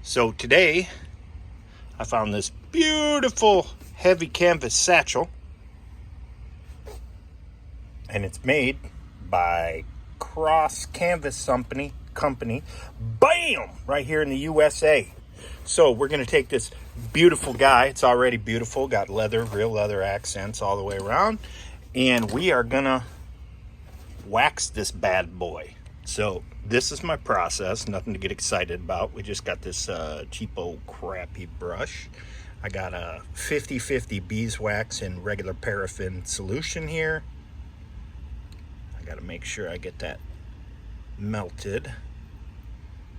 So today I found this beautiful heavy canvas satchel, and it's made by Cross Canvas Company. Bam! Right here in the USA. So we're going to take this beautiful guy. It's already beautiful. Got leather, real leather accents all the way around. And we are going to wax this bad boy. So this is my process. Nothing to get excited about. We just got this cheapo crappy brush. I got a 50-50 beeswax in regular paraffin solution here. I got to make sure I get that melted.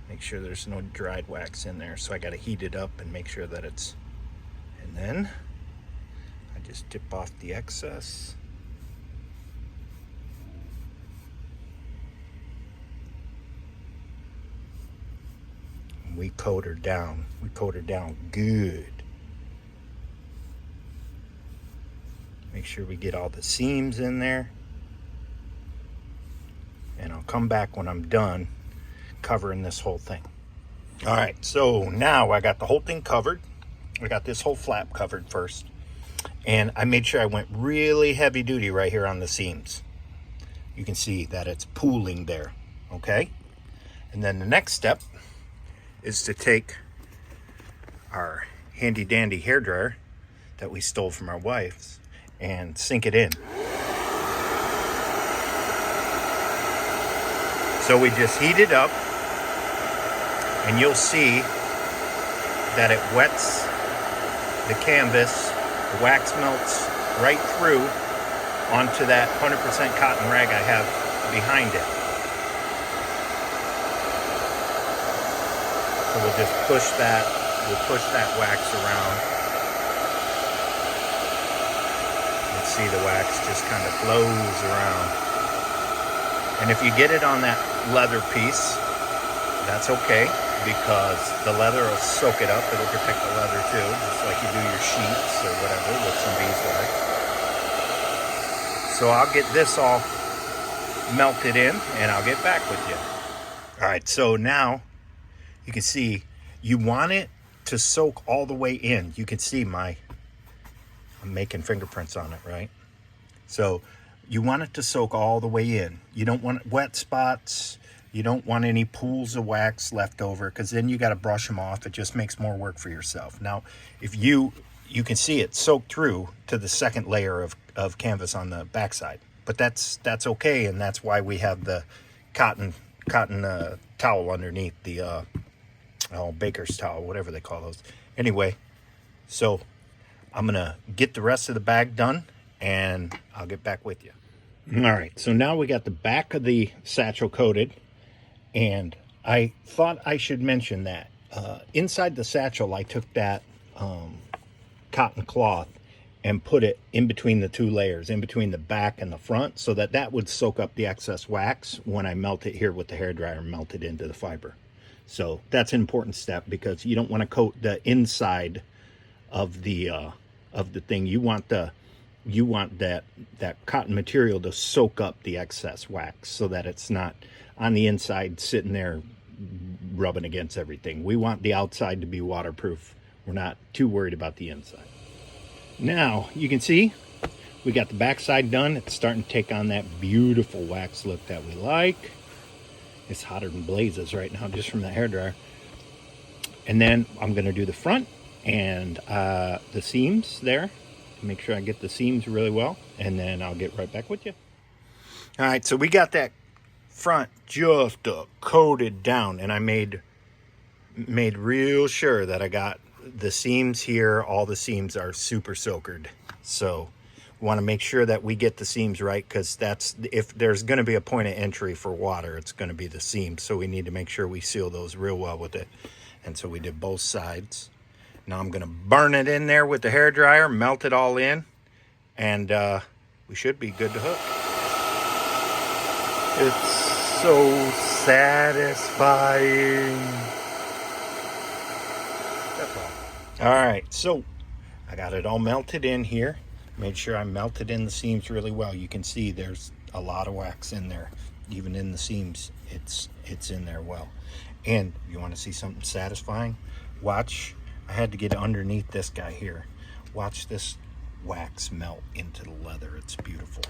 Make sure there's no dried wax in there. So I got to heat it up and make sure that it's... And then I just dip off the excess. We coat her down. We coat her down good. Make sure we get all the seams in there. And I'll come back when I'm done covering this whole thing. All right, so now I got the whole thing covered. I got this whole flap covered first. And I made sure I went really heavy duty right here on the seams. You can see that it's pooling there, okay? And then the next step is to take our handy dandy hairdryer that we stole from our wives and sink it in. So we just heat it up, and you'll see that it wets the canvas, the wax melts right through onto that 100% cotton rag I have behind it. So we'll just push that wax around. And see the wax just kind of flows around. And if you get it on that leather piece, that's okay, because the leather will soak it up. It'll protect the leather too, just like you do your sheets or whatever with some beeswax. So I'll get this all melted in and I'll get back with you. All right, so now you can see you want it to soak all the way in. You can see I'm making fingerprints on it, right? So you want it to soak all the way in. You don't want wet spots. You don't want any pools of wax left over, because then you got to brush them off. It just makes more work for yourself. Now, if you can see it soaked through to the second layer of canvas on the backside, but that's okay, and that's why we have the cotton towel underneath, the baker's towel, whatever they call those. Anyway, so I'm gonna get the rest of the bag done and I'll get back with you. All right, so now we got the back of the satchel coated, and I thought I should mention that inside the satchel I took that cotton cloth and put it in between the two layers, in between the back and the front, so that would soak up the excess wax when I melt it here with the hairdryer and melt it into the fiber. So that's an important step, because you don't want to coat the inside of the thing. You want that cotton material to soak up the excess wax, so that it's not on the inside sitting there rubbing against everything. We want the outside to be waterproof. We're not too worried about the inside. Now you can see we got the backside done. It's starting to take on that beautiful wax look that we like. It's hotter than blazes right now just from the hairdryer. And then I'm going to do the front and the seams there. Make sure I get the seams really well, and then I'll get right back with you. All right, so we got that front just coated down, and I made real sure that I got the seams here. All the seams are super soakered. So we want to make sure that we get the seams right, because if there's going to be a point of entry for water, it's going to be the seams. So we need to make sure we seal those real well with it. And so we did both sides. Now I'm going to burn it in there with the hairdryer, melt it all in, and we should be good to hook. It's so satisfying. That's all. All right, so I got it all melted in here. Made sure I melted in the seams really well. You can see there's a lot of wax in there. Even in the seams, it's in there well. And you want to see something satisfying? Watch. I had to get underneath this guy here. Watch this wax melt into the leather. It's beautiful.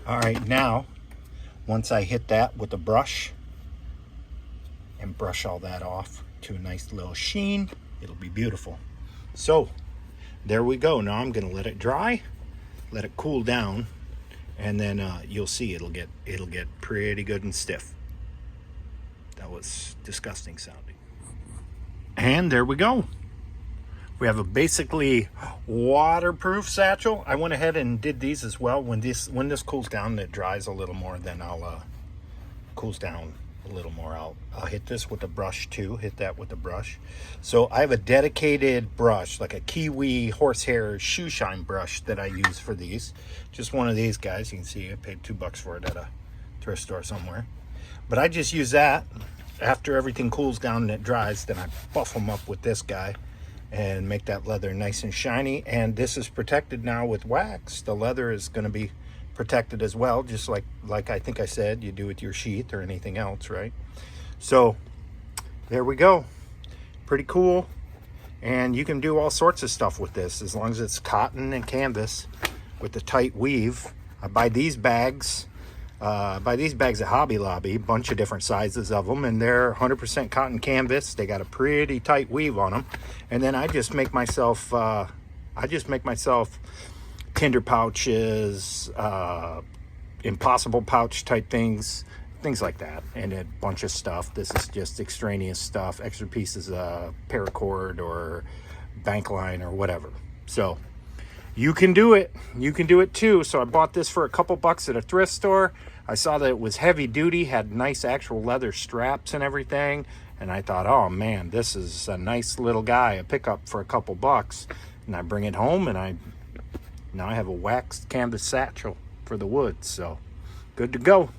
All right, now, once I hit that with a brush and brush all that off to a nice little sheen, it'll be beautiful. So, there we go. Now I'm gonna let it dry, let it cool down, and then you'll see it'll get pretty good and stiff. That was disgusting sounding. And there we go. We have a basically waterproof satchel. I went ahead and did these as well. When this cools down and it dries a little more, then I'll cools down a little more. I'll hit this with a brush too. Hit that with a brush. So I have a dedicated brush, like a Kiwi horsehair shoe shine brush that I use for these. Just one of these guys. You can see I paid $2 for it at a thrift store somewhere. But I just use that after everything cools down and it dries. Then I buff them up with this guy and make that leather nice and shiny. And this is protected now with wax. The leather is going to be protected as well, just like I think I said you do with your sheath or anything else, right? So there we go. Pretty cool. And you can do all sorts of stuff with this as long as it's cotton and canvas with the tight weave. I buy these bags. At Hobby Lobby, a bunch of different sizes of them, and they're 100% cotton canvas. They got a pretty tight weave on them, and then I just make myself Tinder pouches, impossible pouch type things like that, and a bunch of stuff. This is just extraneous stuff, extra pieces of paracord or bank line or whatever. So you can do it. You can do it too. So I bought this for a couple bucks at a thrift store. I saw that it was heavy duty, had nice actual leather straps and everything. And I thought, oh man, this is a nice little guy, a pickup for a couple bucks. And I bring it home and now I have a waxed canvas satchel for the woods. So good to go.